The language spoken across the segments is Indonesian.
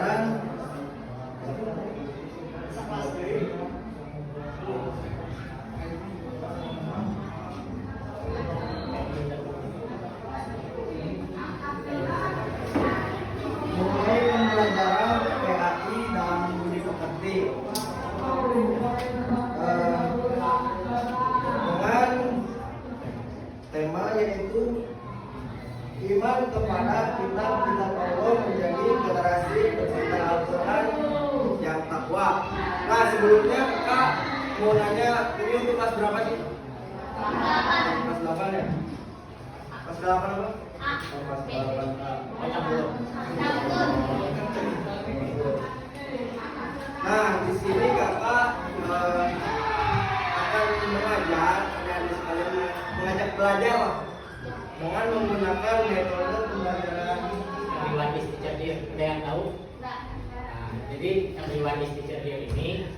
pelajaran PAI dalam budi pekerti dengan tema yaitu iman kepada kitab-kitab Allah menjadi generasi pecinta Al-Quran yang takwa. Nah, sebelumnya Kak mau nanya, ini untuk kelas berapa sih? Kelas 8 ya? Kelas 8 apa? Kelas 8 banyak belum? Nah, di sini Kakak akan mengajak belajar lah, dengan menggunakan metode pembelajaran everyone is teacher dia. Ada yang tahu? Nah, jadi everyone is teacher dia ini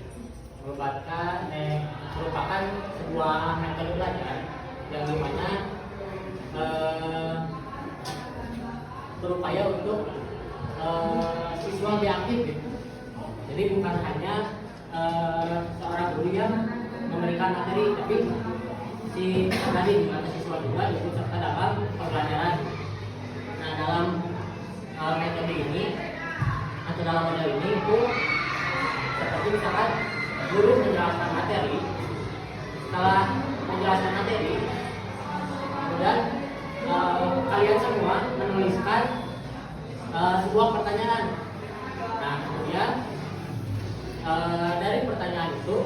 merupakan sebuah metode belajar yang dimana berupaya untuk siswa lebih aktif gitu. Jadi bukan hanya seorang guru yang memberikan materi, tapi si tadi dimana siswa juga ikut serta dalam pembelajaran. Nah, dalam metode ini atau dalam model ini itu seperti misalkan guru menjelaskan materi, setelah menjelaskan materi kemudian kalian semua menuliskan sebuah pertanyaan. Nah, kemudian dari pertanyaan itu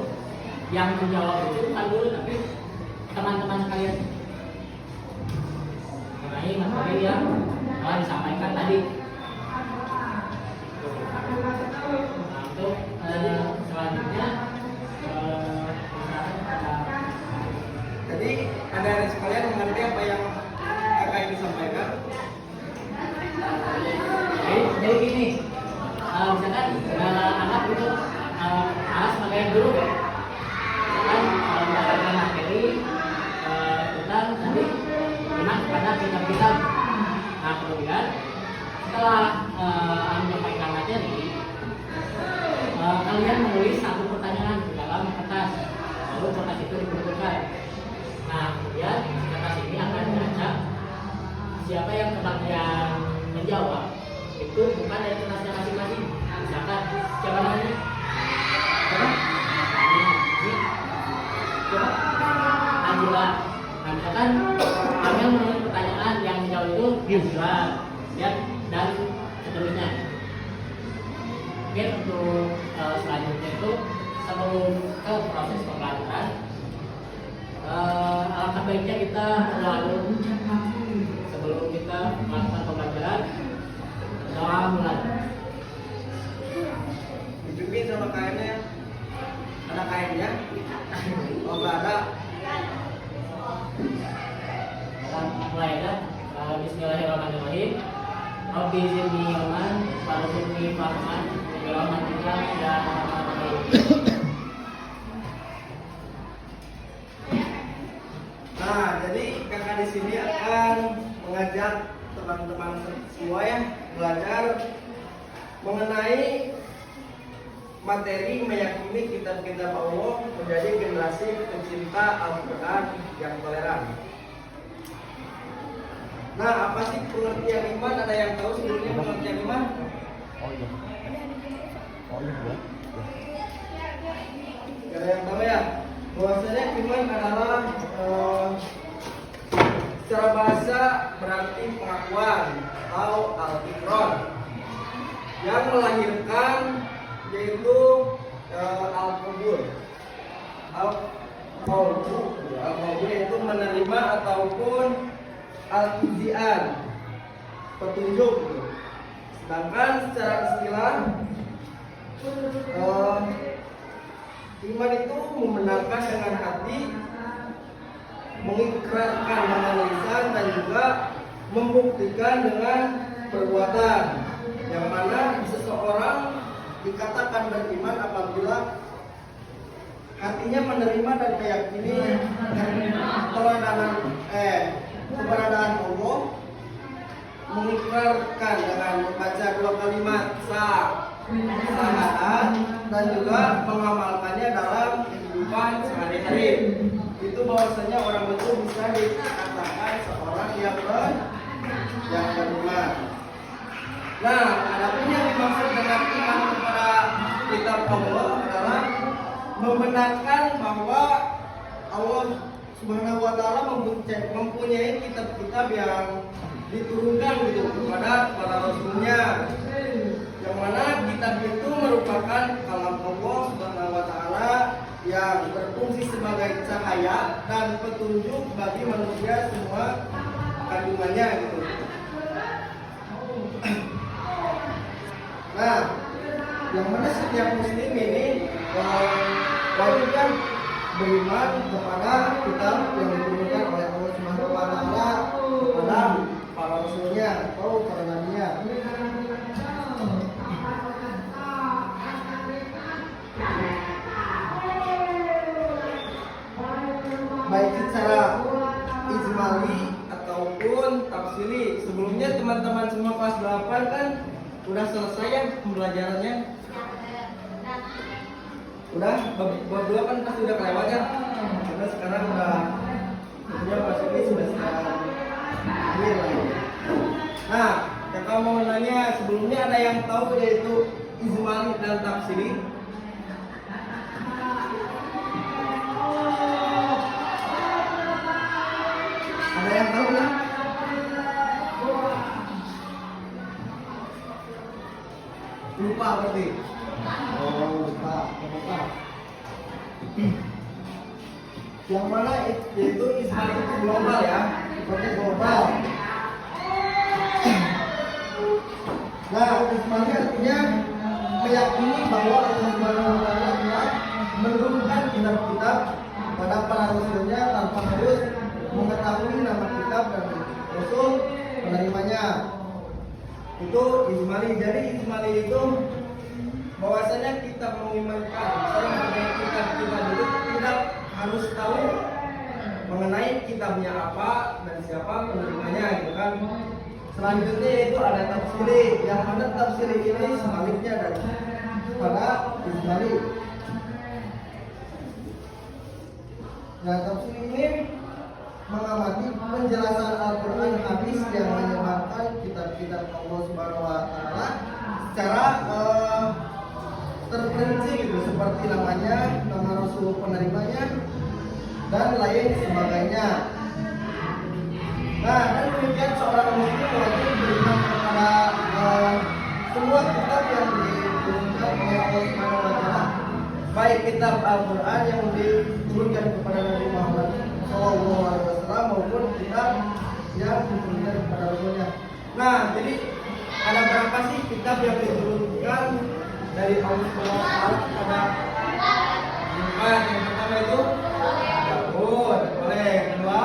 yang menjawab itu bukan guru tapi teman-teman sekalian mengenai materi yang telah disampaikan tadi. Nah, untuk selanjutnya jadi adik-adik sekalian mengerti apa yang Kakak ini sampaikan? jadi gini, misalkan anak itu anak sebagai guru ya, misalkan mendapatkan materi tentang tadi iman kepada kitab-kitab. Nah, kemudian setelah menyampaikan materi, kalian menulis satu pertanyaan di dalam kertas, lalu kertas itu dikumpulkan. Nah, kemudian kertas ini akan dibaca. Siapa yang kebagian menjawab itu bukan dari kertasnya masing-masing. Misalkan siapa namanya? Anjula. Nah, misalkan kalian menulis pertanyaan yang menjawab itu Anjula, ya, dan seterusnya. Oke, untuk selanjutnya itu sebelum ke proses pembelajaran, alangkah baiknya kita berdoa sebelum kita melakukan pembelajaran. Doa mulai. Dipimpin sama kainnya. Ada kainnya? Oh, nggak ada. Mulai ya. Bismillahirrahmanirrahim. Rabbi zidni ilman warzuqni fahman birahmatika ya arhamar rahimin. Nah, jadi Kakak di sini akan mengajak teman-teman semua ya belajar mengenai materi meyakini kitab-kitab Allah menjadi generasi pencinta Al-Quran yang toleran. Nah, apa sih pengertian iman? Ada yang tahu sebelumnya pengertian iman? Gak ada yang tahu ya? Bahwasanya iman adalah secara bahasa berarti pengakuan atau al-iqrar yang melahirkan yaitu al-qabul. Al-qabul yaitu menerima ataupun al-izian, petunjuk. Sedangkan secara istilah iman itu membenarkan dengan hati, mengikrarkan dengan lisan, dan juga membuktikan dengan perbuatan. Yang mana seseorang dikatakan beriman apabila hatinya menerima dan meyakini keberadaan Allah, mengikrarkan dengan membaca dua kalimat keadaan dan juga mengamalkannya dalam kehidupan sehari-hari. Itu bahwasanya orang itu bisa dikatakan seorang yang beriman. Nah, adapun yang dimaksud dengan iman kepada kitab Allah adalah membenarkan bahwa Allah Subhanahu wa taala mempunyai kitab-kitab yang diturunkan gitu kepada para rasulnya, yang mana kitab itu merupakan kalam Allah Subhanahu wa taala yang berfungsi sebagai cahaya dan petunjuk bagi manusia semua kandungannya gitu. Nah, yang mana setiap muslim ini wajib kan beriman kepada kitab yang diturunkan oleh Allah Subhanahu wa taala kepada para rasulnya atau para nabinya. Baik secara ijmali ataupun tafsili. Sebelumnya teman-teman semua kelas 8 kan udah selesai ya pembelajarannya. Udah, bab 2 kan pasti udah kelewat ya. Karena sekarang udah masuk ini sudah sekarang akhir lagi. Nah, kakak mau nanya, sebelumnya ada yang tahu yaitu ijmali dan tafsili? Ada yang tahu ya? Lupa berarti. Oh, lupa. Yang mana itu ijma itu global ya, seperti global. Nah, ijma artinya meyakini bahwa Allah Subhanahu wa taala telah menurunkan kitab-kitab pada para rasulnya tanpa harus mengetahui nama kitab dan rasul penerimanya. Itu ijmali. Jadi ijmali itu bahwasanya kita mengimankan kitab-kitab itu tidak harus tahu mengenai kitabnya apa dan siapa penerimanya gitu kan. Selanjutnya itu ada tafsiri, yang mana tafsiri ini sebaliknya daripada ijmali. Nah, tafsir ini mengamati penjelasan Al-Quran hadis yang menyebarkan kitab-kitab Allah Subhanahu wa taala secara terperinci gitu, seperti namanya, nama rasul penerimanya dan lain sebagainya. Nah, dan demikian seorang muslim wajib beriman kepada semua kitab yang diturunkan oleh Allah Subhanahu wa taala, baik kitab Al-Quran yang diturunkan kepada Nabi Muhammad SAW maupun kitab yang diturunkan kepada Rasulnya. Nah, jadi ada berapa sih kitab yang diturunkan dari Allah SWT kepada Muhammad? Yang pertama itu Zabur, boleh. Yang kedua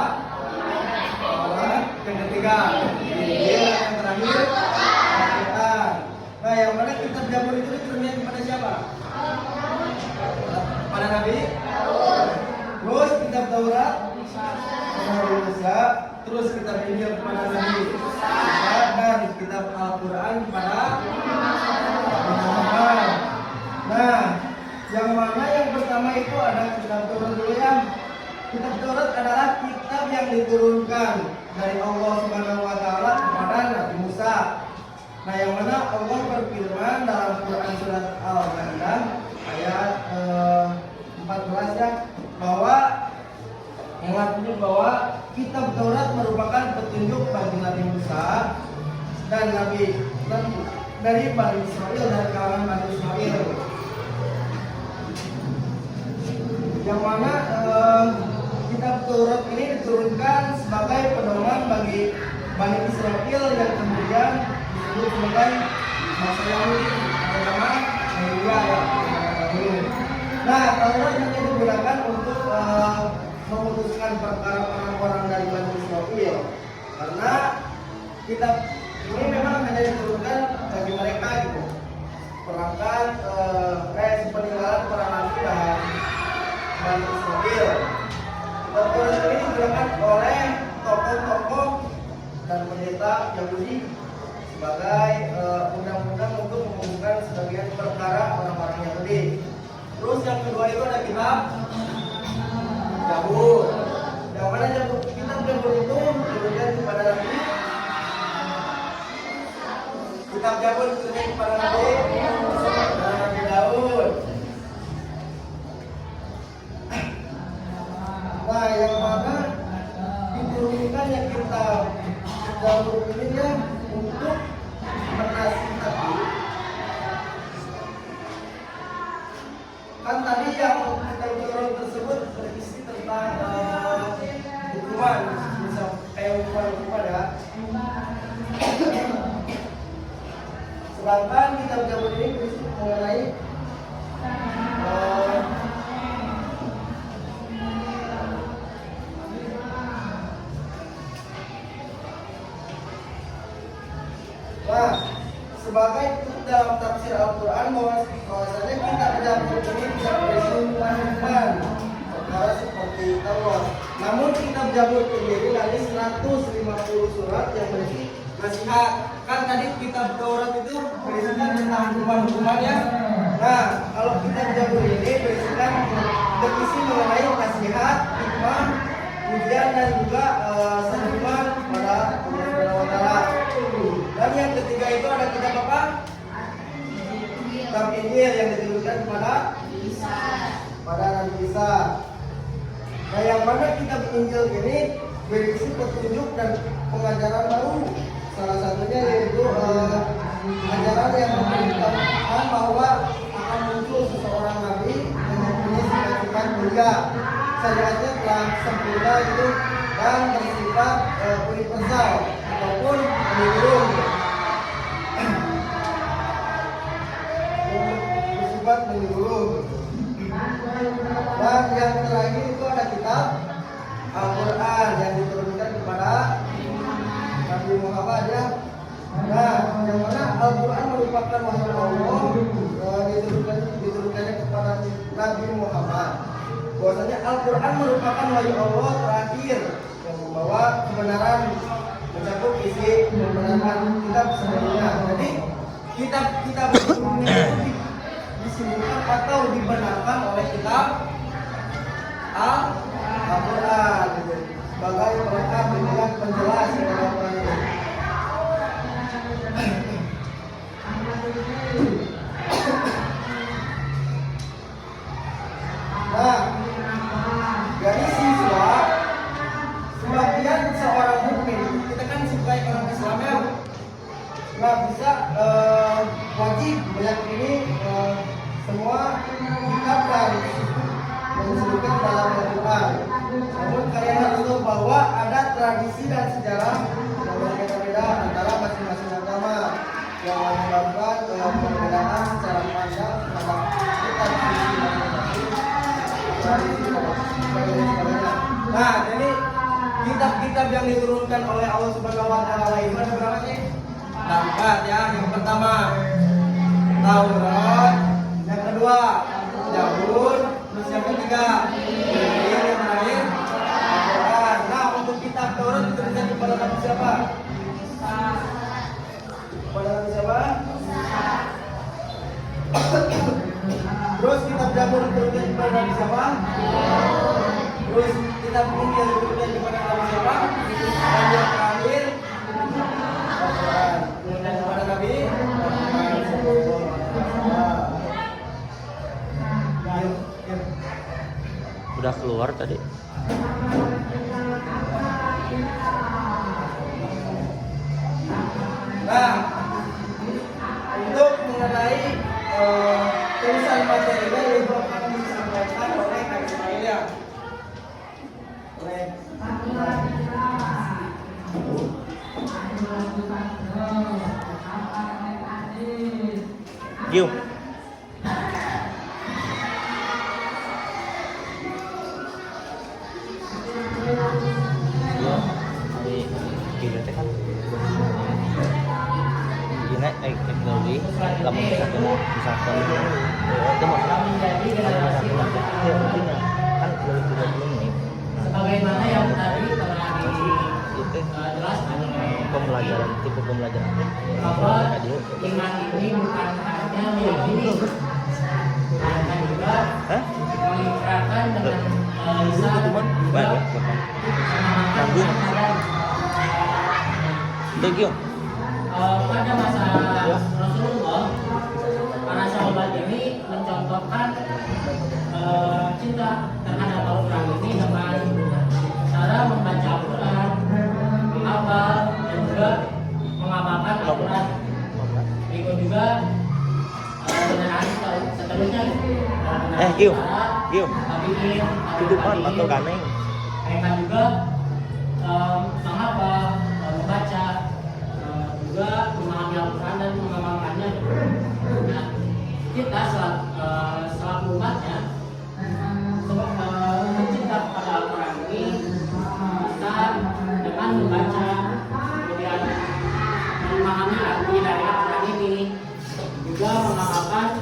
Taurat, yang ketiga Injil, yang terakhir Al-Quran. Nah, yang mana kitab Zabur itu diturunkan kepada siapa? Pada Nabi. Terus kitab Taurat kepada Nabi Musa, terus kitab Injil kepada Nabi Isa, dan kitab Al-Quran kepada Muhammad. Nah, yang mana yang pertama itu ada kitab Taurat dulu ya. Kitab Taurat adalah kitab yang diturunkan dari Allah Subhanahu wa taala kepada Nabi Musa. Nah, yang mana Allah berfirman dalam Quran surat Al-Maidah ayat 14 ya, bahwa yang artinya bahwa kitab Taurat merupakan petunjuk bagi Nabi Musa dan dari Bani Israel, dari kalangan Bani Israel, yang mana kitab Taurat ini diturunkan sebagai pedoman bagi Bani Israel yang kemudian disebut sebagai bangsa Yahudi, agama Yahudi ya. Nah, Taurat hanya digunakan untuk memutuskan perkara orang-orang dari Bani Israel, karena kitab ini memang hanya diturunkan bagi mereka gitu. Perangkat sepeninggalan para nabi dan Bani Israel. Kitab Taurat ini digunakan oleh tokoh-tokoh dan pendeta Yahudi sebagai undang-undang untuk mengumumkan sebagian itu ada kitab Zabur. Yang mana kitab Zabur itu diberikan kepada Nabi. Kitab Zabur diberikan kepada Nabi Daud. Nah, yang mana diturunkannya kitab Zabur ini ya untuk menasihati. Kan tadi yang kitab Zabur tersebut berisi tentang hukuman, misal kayak hukuman ya. Sedangkan kitab Zabur ini berisi mengenai nah, sebagai dalam tafsir Al-Quran bahwasanya kitab Zabur ini bisa berisi hukuman perkara seperti Taurat. Namun kitab Zabur sendiri dari 150 surat yang berisi nasihat. Kan tadi kitab Taurat itu berisikan tentang hukuman-hukumannya. Nah, kalau kitab Zabur ini berisi mengenai nasihat, hikmah, pujian dan juga sanjungan kepada Allah Subhanahu wa taala. Dan yang ketiga itu ada kitab apa? Kitab Injil yang dituliskan kepada Nabi Isa. Nah, yang mana kitab Injil ini berisi petunjuk dan pengajaran baru. Salah satunya yaitu ajaran yang memberitahukan bahwa akan muncul seseorang nabi yang mempunyai sifat-sifat mulia. Syariatnya telah sempurna itu dan bersifat universal ataupun menyeluruh. Bersifat menyeluruh. Dan yang terakhir itu ada kitab Al-Quran yang diturunkan kepada Nabi Muhammad ya. Nah, yang mana Al-Quran merupakan wahyu Allah diturunkannya kepada Nabi Muhammad. Bahwasanya Al-Quran merupakan wahyu Allah terakhir yang membawa kebenaran, mencakup isi membenarkan kitab sebelumnya. Jadi kitab sebelumnya itu disimulkan atau dibenarkan oleh kitab Al-Quran sebagai pelengkap dengan penjelas segala Al-Quran ini. Nah, dari siswa sebagian seorang mukmin, kita kan sebagai orang Islam ya nggak bisa wajib meyakini semua kitab dan yang disebutkan dalam Al-Quran. Namun kalian harus tahu bahwa ada tradisi dan sejarah yang berbeda-beda antara masing-masing agama yang menyebabkan perbedaan secara pandang terhadap kitab suci masing-masing, tradisi dan sebagainya. Nah, jadi kitab-kitab yang diturunkan oleh Allah Subhanahu wa taala itu ada berapa sih? 4 ya. Yang pertama Taurat, yang kedua Zabur, terus yang ketiga Injil, yang terakhir Al-Quran. Nah, untuk kitab Taurat dituliskan kepada Nabi siapa? Kepada Nabi siapa? Terus kitab Zabur dituliskan kepada Nabi siapa? Terus kitab Injil dituliskan kepada Nabi siapa? Dan yang terakhir Al-Quran dituliskan kepada Nabi udah keluar tadi. Nah, untuk mengenai tulisan materinya itu akan disampaikan oleh Kak Ismail ya. Giu. Gila teh kan gini teknologi lamun misalkan itu mah kan belum nih Sebagaimana yang tadi telah dijelaskan pembelajaran tipe pembelajaran bahwa iman ini bukan hanya meyakini, melainkan juga Baik, Bapak. Tanggung. Thank Pada masa Rasulullah, para sahabat ini mencontohkan cinta terhadap Al-Quran ini dengan cara membaca Al-Quran, menghafal, dan juga mengamalkan Al-Quran. Berikut juga beneran seterusnya. Tutupan atau ganeng. Mereka juga menghafal, membaca, juga memahami Al-Quran dan mengamalkannya. Nah, kita selaku umatnya mencinta kepada Al-Quran ini bisa dengan membaca, kemudian memahami arti dari Al-Quran ini, juga mengamalkan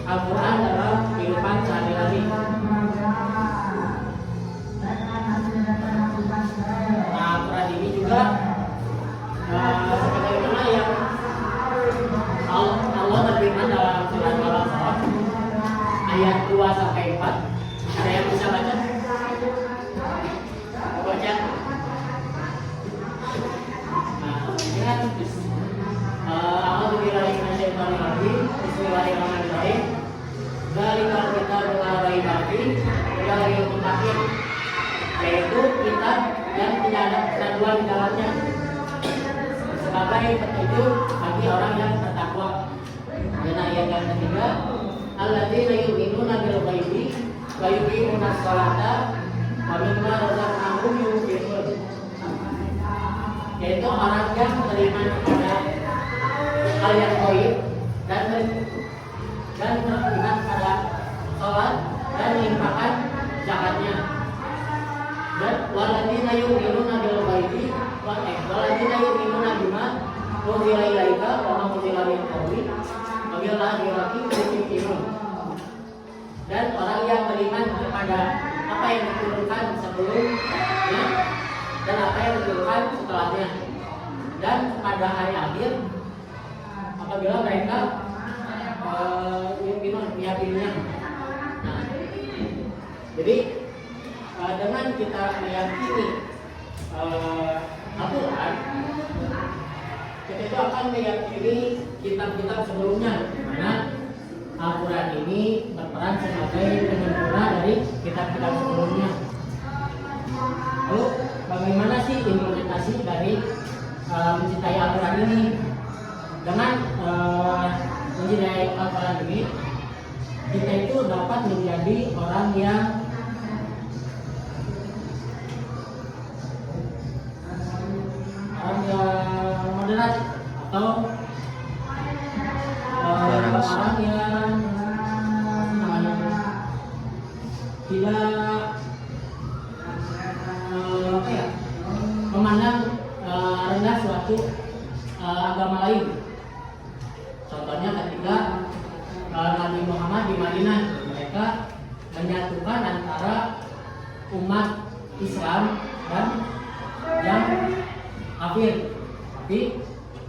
Al-Quran dalam kehidupan sehari-hari. Nah, Al-Quran ini juga sebagaimana yang Allah berfirman dalam surat Al-Baqarah ayat 2 sampai 4. Ada yang bisa baca? Baca. Nah, ini kan Bismillahirrahmanirrahim. Zalikal kitabul la raiba fihi hudal lil muttaqin. Yaitu kitab yang tidak ada keraguan di dalamnya, sebagai petunjuk bagi orang yang bertakwa. Dan ayat yang ketiga, alladzina yu'minuna bil ghaibi wa yuqimuna sholata wa mimma razaqnahum yunfiqun. Yaitu orang yang beriman kepada hal yang gaib dan beriman pada sholat dan menginfakkan zakatnya. Dan walladzina yu'minuna bil ghaibi walladzina yu'minuna bima unzila ilaika wa ma unzila min qablik wa bil akhirati hum yuqinun. Dan orang yang beriman kepada apa yang diturunkan sebelumnya dan apa yang diturunkan setelahnya, dan pada hari akhir apabila mereka meyakininya. Nah, jadi dengan kita meyakini Al-Quran, kita itu akan meyakini kitab-kitab sebelumnya, di mana Al-Quran ini berperan sebagai penyempurna dari kitab-kitab sebelumnya. Lalu bagaimana sih implementasi dari mencintai Al-Quran ini? Dengan mencintai Al-Quran ini, kita itu dapat menjadi orang yang moderat atau orang yang tidak memandang rendah suatu agama lain. Contohnya ketika Nabi Muhammad di Madinah, mereka menyatukan antara umat Islam dan yang kafir, tapi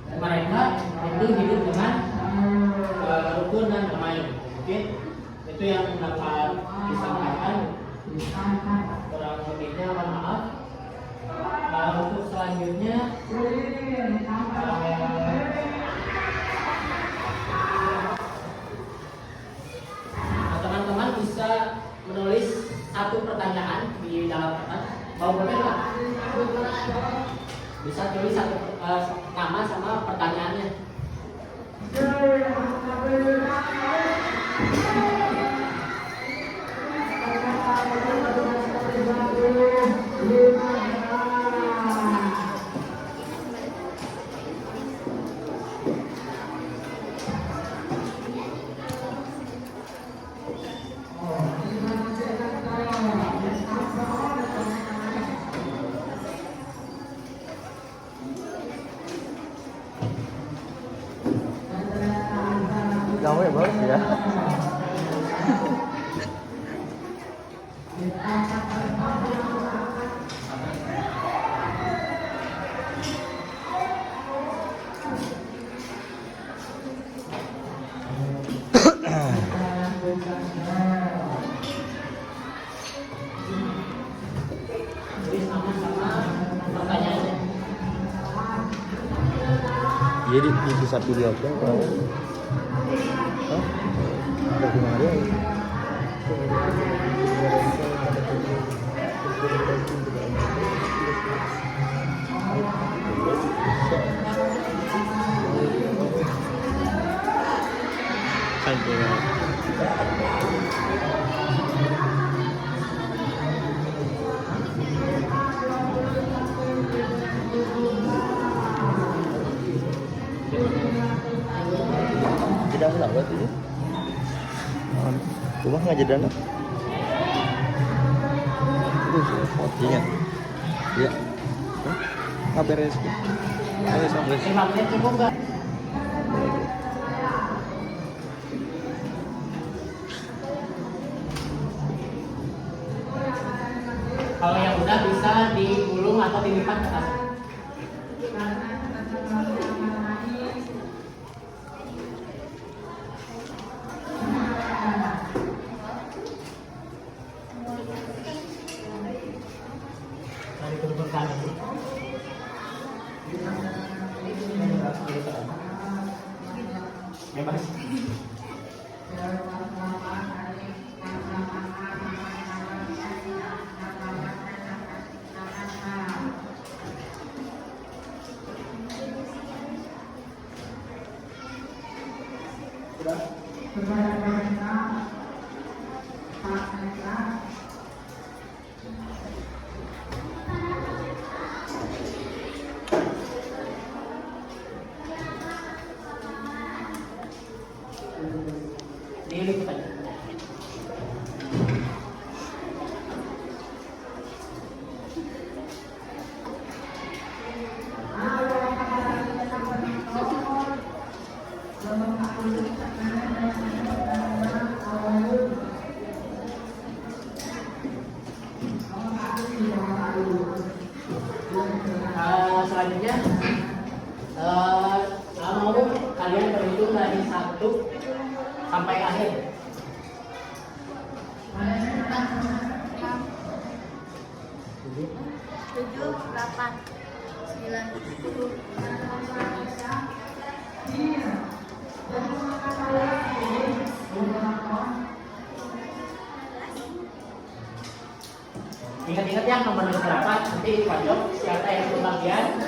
mereka itu hidup dengan rukun dan damai. Mungkin itu yang dapat disampaikan. Kurang lebihnya mohon maaf. Untuk selanjutnya teman-teman bisa menulis satu pertanyaan di dalam kertas. Mau boleh nggak? Bisa tulis satu nama sama pertanyaannya. Kamu ya bagus ya. Jadi bisa video kan kalau Hah? Ada gimana dia? Tidak lah buat itu. Cuma nggak jadi dana. Iya. Iya. Apa beres? Ayo sampai. 5 menit cukup nggak? Kalau yang udah bisa digulung atau dilipat ke atas. Mari turunkan. Bebas. Dilipat aja. Selanjutnya mau kalian berhitung dari 1 sampai akhir. 7, 8, 9, 10. Ingat-ingat ya nomor berapa nanti di pojok siapa yang kebagian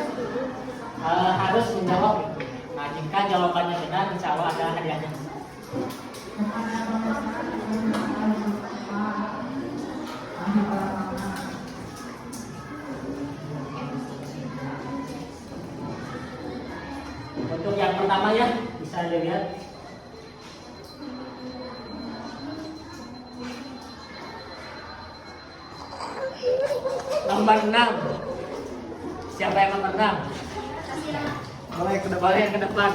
harus menjawab itu. Nah jika jawabannya benar insya Allah ada hadiahnya. Untuk yang pertama ya bisa dilihat. Nomor 6. Siapa yang nomor 6? Mulai ke depan. Boleh ke depan.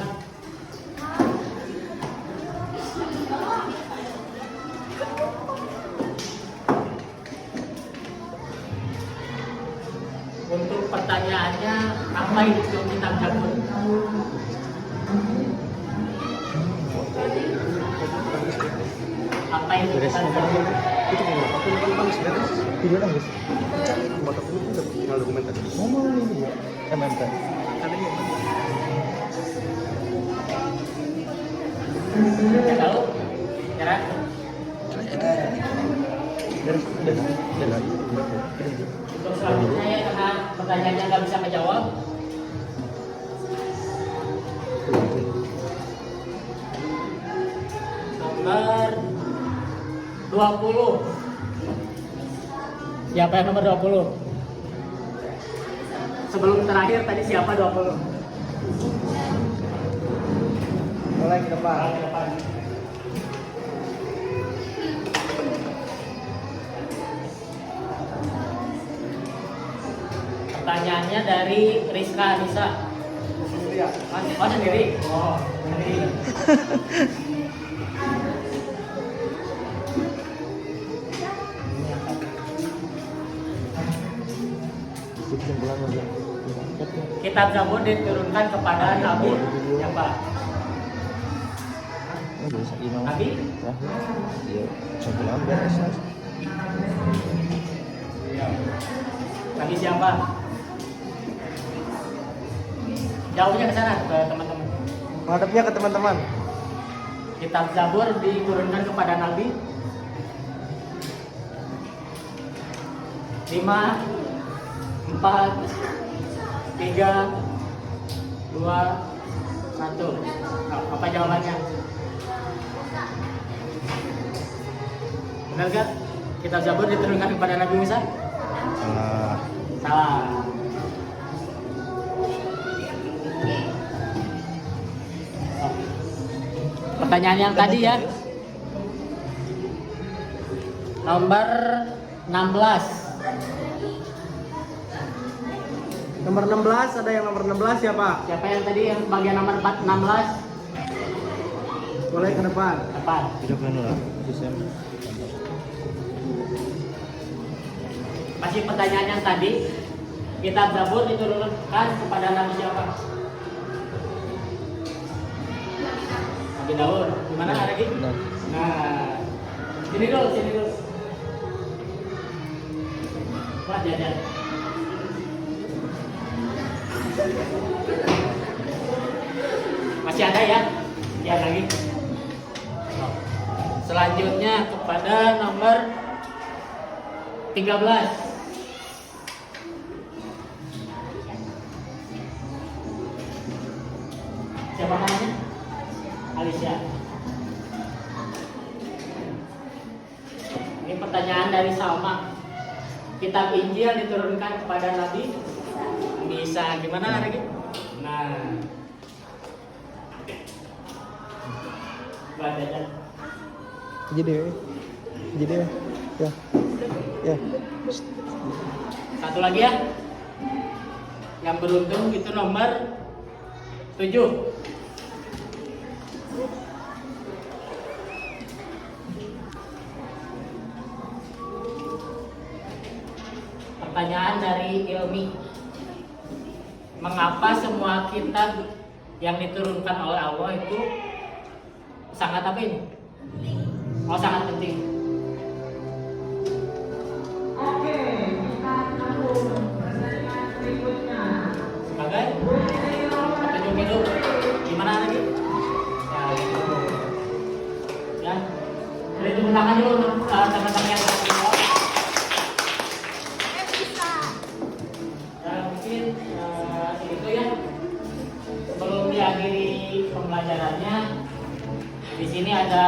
Untuk pertanyaannya, apa itu kitab Zabur? Apa itu kitab Zabur? Itu kenapa? Aku lupa nulis beres. Video nangis. Mata aku udah tinggal dokumenter. Ngomong ini ya. MMK. Adanya. Nggak tahu? Nyerah? Untuk selanjutnya ya karena pertanyaannya nggak bisa menjawab. Nomor 20. Siapa yang nomor 20? Sebelum terakhir tadi siapa 20? Mulai ke depan. Ke depan. Pertanyaannya dari Rizka Anissa. Sendiri ya. Oh sendiri? Oh sendiri. Kitab Zabur diturunkan kepada Nabi siapa? Nabi? Nabi siapa? Jauhnya ke sana ke teman-teman. Menghadapnya ke teman-teman. Kitab Zabur diturunkan kepada Nabi. 5, 4, 3, 2, 1. Apa jawabannya? Benar gak? Kitab Zabur diturunkan kepada Nabi Musa? Salah. Pertanyaan yang tadi ya. Nomor 16. Nomor 16, ada yang nomor 16 siapa? Siapa yang tadi yang bagian nomor 16? Boleh ke depan. Depan. Tidak benar. Masih pertanyaan yang tadi. Kitab Zabur diturunkan kepada Nabi siapa? Nabi Daud. Gimana lagi? Nah, sini dulu. Wah, jajan. Masih ada ya? Ya lagi. Selanjutnya kepada nomor 13. Siapa namanya? Alicia. Ini pertanyaan dari Salma. Kitab Injil diturunkan kepada Nabi bisa gimana lagi? Nah, baca aja. Jadi ya. Satu lagi ya. Yang beruntung itu nomor 7. Pertanyaan dari Ilmi. Mengapa semua kitab yang diturunkan oleh Allah itu sangat apa ini? Oh, sangat penting. Oke, kita langsung pertanyaan berikutnya. Sebagai petunjuk hidup. Gimana lagi? Ya, gitu. Ya. Beri tepuk tangan dulu untuk teman-teman yang berjawab. Itu ya. Sebelum diakhiri pembelajarannya, di sini ada